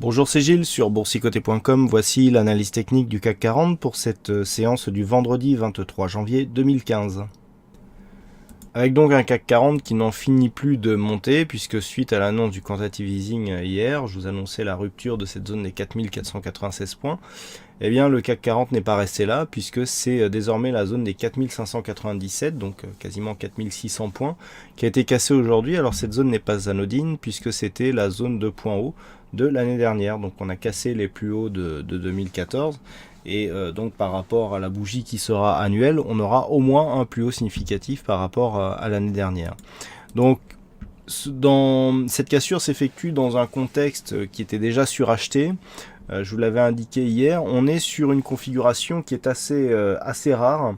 Bonjour, c'est Gilles sur boursicoté.com. Voici l'analyse technique du CAC 40 pour cette séance du vendredi 23 janvier 2015. Avec donc un CAC 40 qui n'en finit plus de monter, puisque suite à l'annonce du quantitative easing hier, je vous annonçais la rupture de cette zone des 4496 points. Eh bien, le CAC 40 n'est pas resté là, puisque c'est désormais la zone des 4597, donc quasiment 4600 points, qui a été cassée aujourd'hui. Alors cette zone n'est pas anodine, puisque c'était la zone de point haut de l'année dernière. Donc on a cassé les plus hauts de 2014. Et donc par rapport à la bougie qui sera annuelle, on aura au moins un plus haut significatif par rapport à l'année dernière. Donc cette cassure s'effectue dans un contexte qui était déjà suracheté. Je vous l'avais indiqué hier, on est sur une configuration qui est assez rare.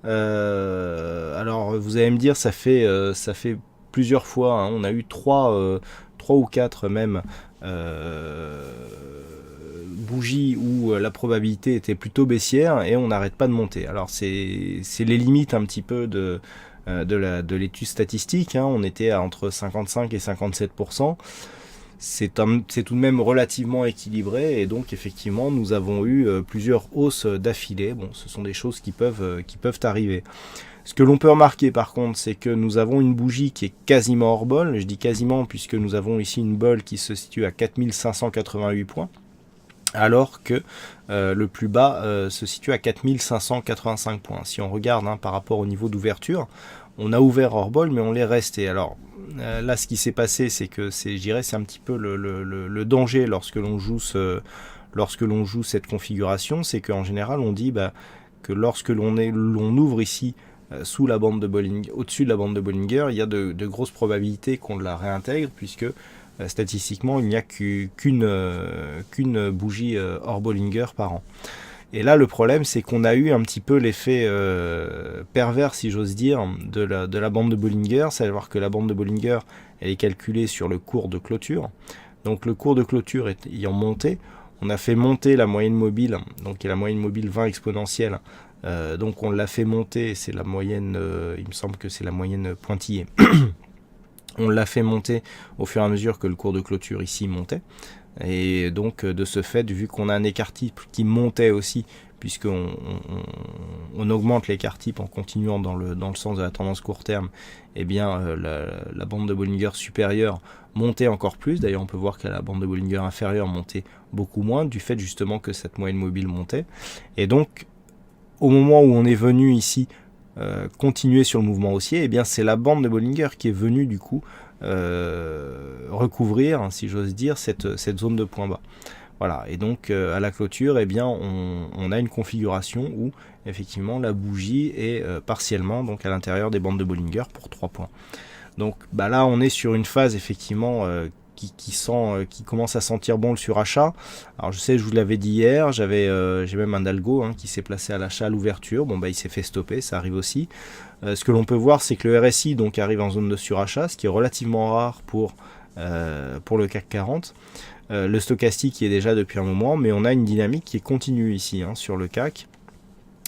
Alors vous allez me dire, ça fait plusieurs fois, hein. On a eu 3 ou 4 même bougies où la probabilité était plutôt baissière et on n'arrête pas de monter. Alors c'est les limites un petit peu de l'étude statistique, hein. On était à entre 55 et 57%. C'est tout de même relativement équilibré et donc effectivement nous avons eu plusieurs hausses d'affilée. Bon, ce sont des choses qui peuvent arriver. Ce que l'on peut remarquer par contre, c'est que nous avons une bougie qui est quasiment hors bol. Je dis quasiment puisque nous avons ici une bol qui se situe à 4588 points, alors que le plus bas se situe à 4585 points. Si on regarde par rapport au niveau d'ouverture, on a ouvert hors bol, mais on l'est resté. Alors là, ce qui s'est passé, c'est que c'est un petit peu le danger lorsque l'on joue cette configuration, c'est qu'en général, on dit que lorsque l'on ouvre ici sous la bande de Bollinger, au-dessus de la bande de Bollinger, il y a de grosses probabilités qu'on la réintègre, puisque statistiquement, il n'y a qu'une bougie hors Bollinger par an. Et là, le problème, c'est qu'on a eu un petit peu l'effet pervers, si j'ose dire, de la bande de Bollinger, savoir que la bande de Bollinger, elle est calculée sur le cours de clôture. Donc le cours de clôture ayant monté, on a fait monter la moyenne mobile, donc qui est la moyenne mobile 20 exponentielle. Donc on l'a fait monter, c'est la moyenne, il me semble que c'est la moyenne pointillée. On l'a fait monter au fur et à mesure que le cours de clôture ici montait. Et donc de ce fait, vu qu'on a un écart type qui montait aussi, puisqu'on augmente l'écart type en continuant dans le sens de la tendance court terme, eh bien la bande de Bollinger supérieure montait encore plus. D'ailleurs on peut voir que la bande de Bollinger inférieure montait beaucoup moins, du fait justement que cette moyenne mobile montait. Et donc au moment où on est venu ici continuer sur le mouvement haussier, eh bien c'est la bande de Bollinger qui est venue du coup recouvrir, si j'ose dire, cette zone de point bas. Voilà, et donc à la clôture, eh bien on a une configuration où effectivement la bougie est partiellement donc à l'intérieur des bandes de Bollinger pour 3 points. Donc là on est sur une phase effectivement qui commence à sentir bon le surachat. Alors je sais, je vous l'avais dit hier, j'ai même un algo qui s'est placé à l'achat à l'ouverture. Bon il s'est fait stopper, ça arrive aussi. Ce que l'on peut voir, c'est que le RSI donc arrive en zone de surachat, ce qui est relativement rare pour le CAC 40. Le stochastique qui est déjà depuis un moment, mais on a une dynamique qui est continue ici sur le CAC.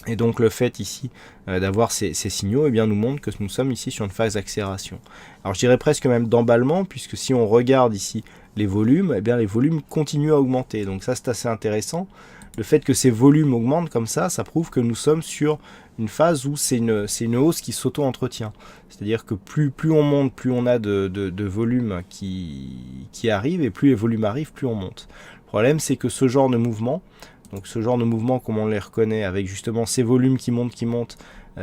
Et donc le fait ici d'avoir ces signaux, eh bien, nous montre que nous sommes ici sur une phase d'accélération. Alors je dirais presque même d'emballement, puisque si on regarde ici les volumes, eh bien les volumes continuent à augmenter. Donc ça c'est assez intéressant. Le fait que ces volumes augmentent comme ça prouve que nous sommes sur une phase où c'est une hausse qui s'auto-entretient. C'est-à-dire que plus on monte, plus on a de volumes qui arrivent, et plus les volumes arrivent, plus on monte. Le problème c'est que ce genre de mouvement, donc ce genre de mouvement comme on les reconnaît, avec justement ces volumes qui montent,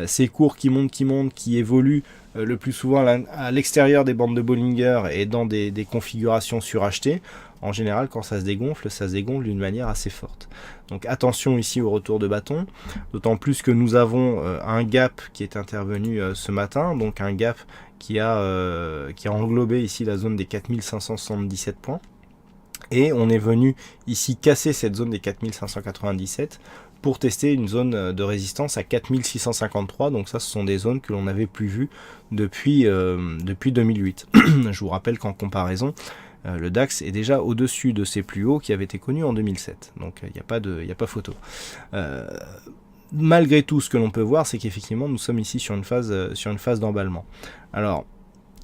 ces cours qui montent, qui évoluent le plus souvent à l'extérieur des bandes de Bollinger et dans des configurations surachetées, en général quand ça se dégonfle d'une manière assez forte. Donc attention ici au retour de bâton, d'autant plus que nous avons un gap qui est intervenu ce matin, donc un gap qui a englobé ici la zone des 4577 points. Et on est venu ici casser cette zone des 4597 pour tester une zone de résistance à 4653. Donc ça, ce sont des zones que l'on n'avait plus vues depuis 2008. Je vous rappelle qu'en comparaison, le DAX est déjà au-dessus de ses plus hauts qui avaient été connus en 2007. Donc il n'y a pas photo. Malgré tout, ce que l'on peut voir, c'est qu'effectivement, nous sommes ici sur une phase d'emballement. Alors,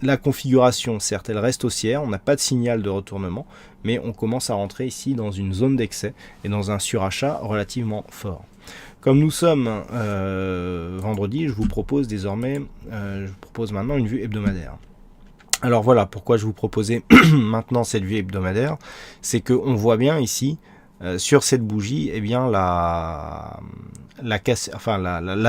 la configuration, certes, elle reste haussière, on n'a pas de signal de retournement, mais on commence à rentrer ici dans une zone d'excès et dans un surachat relativement fort. Comme nous sommes vendredi, je vous propose maintenant une vue hebdomadaire. Alors voilà, pourquoi je vous proposais maintenant cette vue hebdomadaire, c'est qu'on voit bien ici, sur cette bougie, eh bien la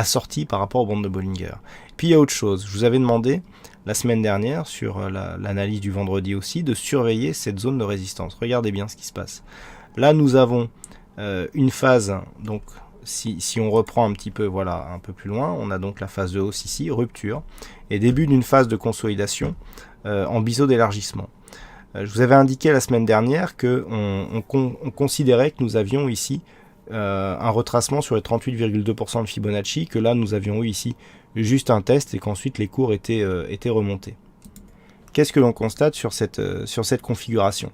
sortie par rapport aux bandes de Bollinger. Puis il y a autre chose, je vous avais demandé la semaine dernière, sur l'analyse du vendredi aussi, de surveiller cette zone de résistance. Regardez bien ce qui se passe. Là, nous avons une phase, donc si on reprend un petit peu, voilà, un peu plus loin, on a donc la phase de hausse ici, rupture, et début d'une phase de consolidation en biseau d'élargissement. Je vous avais indiqué la semaine dernière qu'on considérait que nous avions ici un retracement sur les 38,2% de Fibonacci, que là nous avions eu ici juste un test et qu'ensuite les cours étaient remontés. Qu'est-ce que l'on constate sur cette configuration?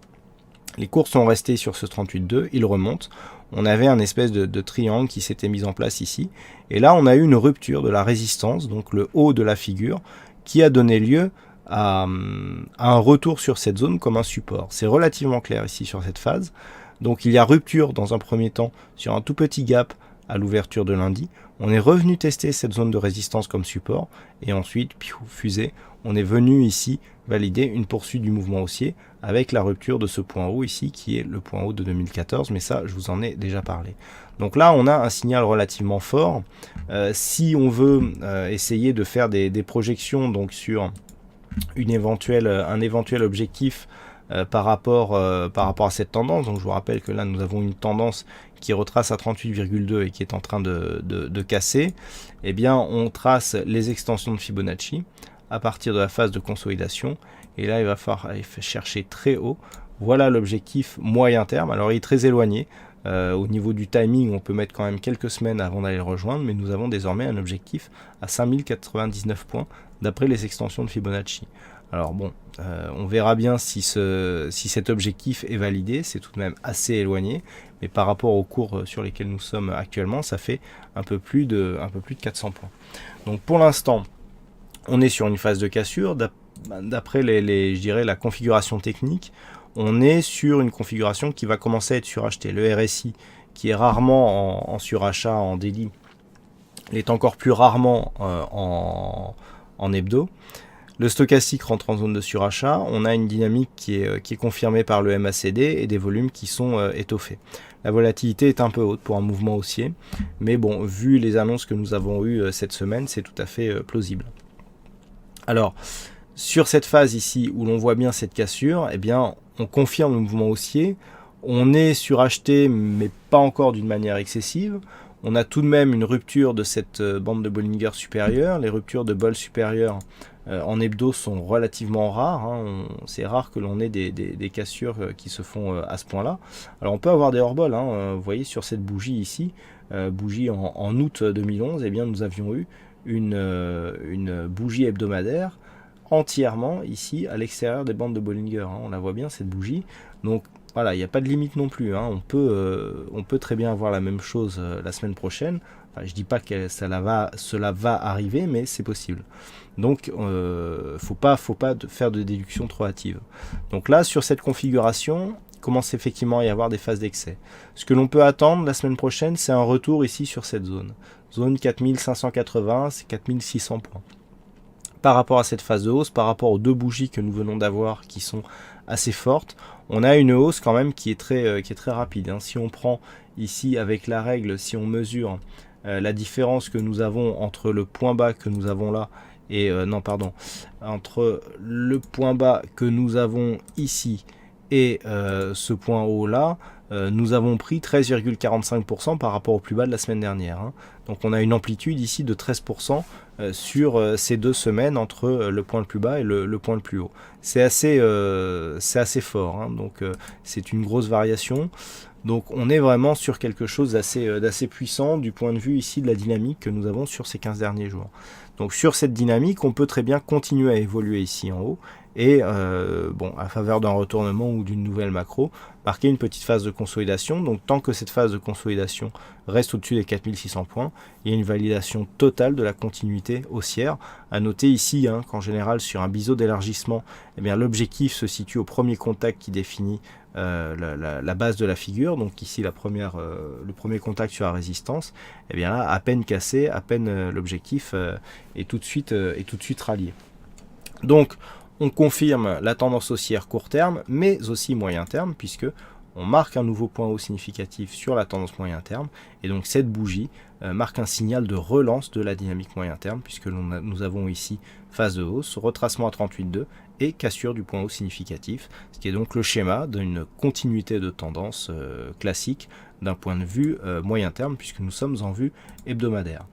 Les cours sont restés sur ce 38,2, ils remontent. On avait un espèce de triangle qui s'était mis en place ici. Et là, on a eu une rupture de la résistance, donc le haut de la figure, qui a donné lieu à un retour sur cette zone comme un support. C'est relativement clair ici sur cette phase. Donc il y a rupture dans un premier temps sur un tout petit gap à l'ouverture de lundi. On est revenu tester cette zone de résistance comme support. Et ensuite, fusée, on est venu ici valider une poursuite du mouvement haussier avec la rupture de ce point haut ici qui est le point haut de 2014, mais ça je vous en ai déjà parlé. Donc là on a un signal relativement fort. Si on veut essayer de faire des projections donc sur un éventuel objectif par rapport à cette tendance, donc je vous rappelle que là nous avons une tendance qui retrace à 38,2 et qui est en train de casser, eh bien on trace les extensions de Fibonacci à partir de la phase de consolidation, et là il va falloir aller chercher très haut. Voilà l'objectif moyen terme. Alors il est très éloigné, au niveau du timing on peut mettre quand même quelques semaines avant d'aller le rejoindre, mais nous avons désormais un objectif à 5099 points d'après les extensions de Fibonacci. Alors bon, on verra bien si cet objectif est validé, c'est tout de même assez éloigné, mais par rapport aux cours sur lesquels nous sommes actuellement, ça fait un peu plus de 400 points. Donc pour l'instant, on est sur une phase de cassure. D'après je dirais la configuration technique, on est sur une configuration qui va commencer à être surachetée. Le RSI, qui est rarement en surachat en daily, est encore plus rarement en hebdo. Le stochastique rentre en zone de surachat. On a une dynamique qui est confirmée par le MACD et des volumes qui sont étoffés. La volatilité est un peu haute pour un mouvement haussier, mais bon, vu les annonces que nous avons eues cette semaine, c'est tout à fait plausible. Alors, sur cette phase ici où l'on voit bien cette cassure, eh bien, on confirme le mouvement haussier. On est suracheté, mais pas encore d'une manière excessive. On a tout de même une rupture de cette bande de Bollinger supérieure. Les ruptures de bol supérieures en hebdo sont relativement rares. Hein. C'est rare que l'on ait des cassures qui se font à ce point-là. Alors on peut avoir des hors-bols. Vous voyez sur cette bougie ici, bougie en août 2011, eh bien, nous avions eu une bougie hebdomadaire entièrement ici à l'extérieur des bandes de Bollinger. On la voit bien cette bougie. Donc voilà, il n'y a pas de limite non plus. On peut très bien avoir la même chose la semaine prochaine. Enfin, je dis pas que cela va arriver, mais c'est possible. Donc faut pas faire de déduction trop hâtive. Donc là sur cette configuration, commence effectivement à y avoir des phases d'excès. Ce que l'on peut attendre la semaine prochaine, c'est un retour ici sur cette zone. Zone 4580, c'est 4600 points. Par rapport à cette phase de hausse, par rapport aux deux bougies que nous venons d'avoir qui sont assez fortes, on a une hausse quand même qui est très rapide. Si on prend ici avec la règle, si on mesure la différence que nous avons entre le point bas que nous avons là et entre le point bas que nous avons ici et ce point haut là, nous avons pris 13,45% par rapport au plus bas de la semaine dernière. Donc on a une amplitude ici de 13% sur ces 2 semaines entre le point le plus bas et le point le plus haut. C'est assez fort, donc c'est une grosse variation. Donc on est vraiment sur quelque chose d'assez puissant du point de vue ici de la dynamique que nous avons sur ces 15 derniers jours. Donc sur cette dynamique, on peut très bien continuer à évoluer ici en haut et à faveur d'un retournement ou d'une nouvelle macro, marquer une petite phase de consolidation. Donc tant que cette phase de consolidation reste au-dessus des 4600 points. Il y a une validation totale de la continuité haussière. À noter ici qu'en général sur un biseau d'élargissement, eh bien l'objectif se situe au premier contact qui définit la base de la figure. Donc ici le premier contact sur la résistance. Eh bien là, à peine cassé, à peine l'objectif est tout de suite rallié. Donc on confirme la tendance haussière court terme, mais aussi moyen terme, puisque on marque un nouveau point haut significatif sur la tendance moyen terme, et donc cette bougie marque un signal de relance de la dynamique moyen terme, puisque nous avons ici phase de hausse, retracement à 38,2 et cassure du point haut significatif, ce qui est donc le schéma d'une continuité de tendance classique d'un point de vue moyen terme, puisque nous sommes en vue hebdomadaire.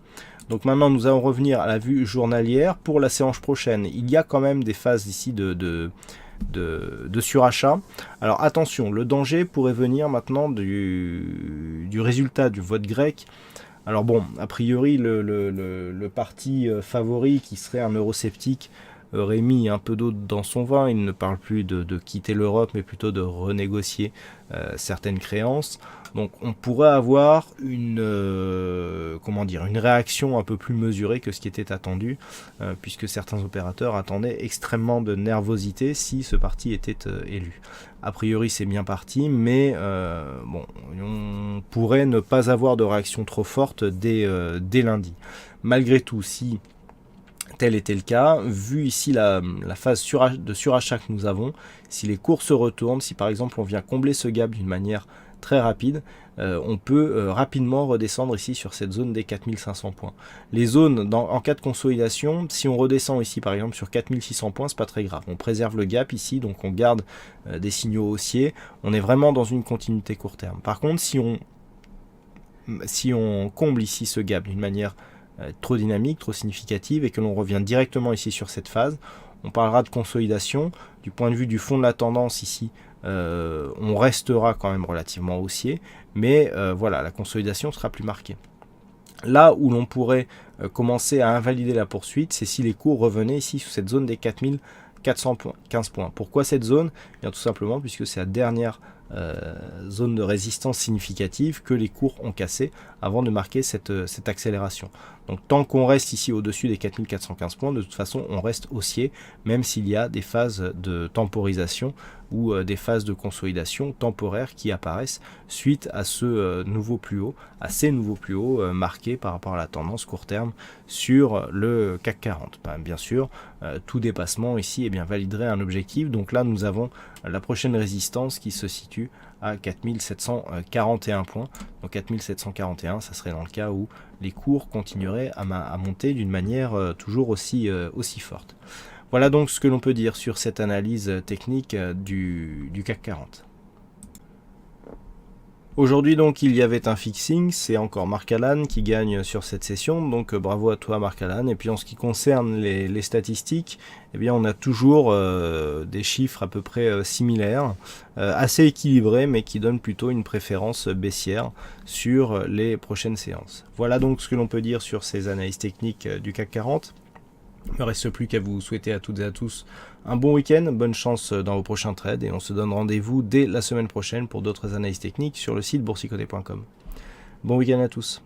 Donc maintenant nous allons revenir à la vue journalière. Pour la séance prochaine, il y a quand même des phases ici de surachat. Alors attention, le danger pourrait venir maintenant du résultat du vote grec. Alors bon, a priori le parti favori qui serait un eurosceptique aurait mis un peu d'eau dans son vin. Il ne parle plus de quitter l'Europe, mais plutôt de renégocier certaines créances. Donc on pourrait avoir une réaction un peu plus mesurée que ce qui était attendu, puisque certains opérateurs attendaient extrêmement de nervosité si ce parti était élu. A priori c'est bien parti, mais on pourrait ne pas avoir de réaction trop forte dès lundi. Malgré tout, si tel était le cas, vu ici la phase de surachat que nous avons, si les cours se retournent, si par exemple on vient combler ce gap d'une manière très rapide, on peut rapidement redescendre ici sur cette zone des 4500 points. Les zones en cas de consolidation, si on redescend ici par exemple sur 4600 points, c'est pas très grave. On préserve le gap ici, donc on garde des signaux haussiers. On est vraiment dans une continuité court terme. Par contre, si on comble ici ce gap d'une manière trop dynamique, trop significative, et que l'on revient directement ici sur cette phase, on parlera de consolidation. Du point de vue du fond de la tendance ici, on restera quand même relativement haussier, mais voilà, la consolidation sera plus marquée. Là où l'on pourrait commencer à invalider la poursuite, c'est si les cours revenaient ici sous cette zone des 4415 points. Pourquoi cette zone? Bien tout simplement puisque c'est la dernière zone de résistance significative que les cours ont cassé avant de marquer cette accélération. Donc tant qu'on reste ici au-dessus des 4415 points, de toute façon on reste haussier, même s'il y a des phases de temporisation ou des phases de consolidation temporaires qui apparaissent suite à ce nouveau plus haut, à ces nouveaux plus hauts marqués par rapport à la tendance court terme sur le CAC 40. Bien sûr, tout dépassement ici validerait un objectif. Donc là nous avons la prochaine résistance qui se situe à 4741 points. Donc 4741, ça serait dans le cas où les cours continueraient à monter d'une manière toujours aussi forte. Voilà donc ce que l'on peut dire sur cette analyse technique du CAC 40. Aujourd'hui donc il y avait un fixing, c'est encore Marc Allan qui gagne sur cette session, donc bravo à toi Marc Allan. Et puis en ce qui concerne les statistiques, on a toujours des chiffres à peu près similaires, assez équilibrés, mais qui donnent plutôt une préférence baissière sur les prochaines séances. Voilà donc ce que l'on peut dire sur ces analyses techniques du CAC 40. Il ne me reste plus qu'à vous souhaiter à toutes et à tous un bon week-end, bonne chance dans vos prochains trades, et on se donne rendez-vous dès la semaine prochaine pour d'autres analyses techniques sur le site boursicoté.com. Bon week-end à tous.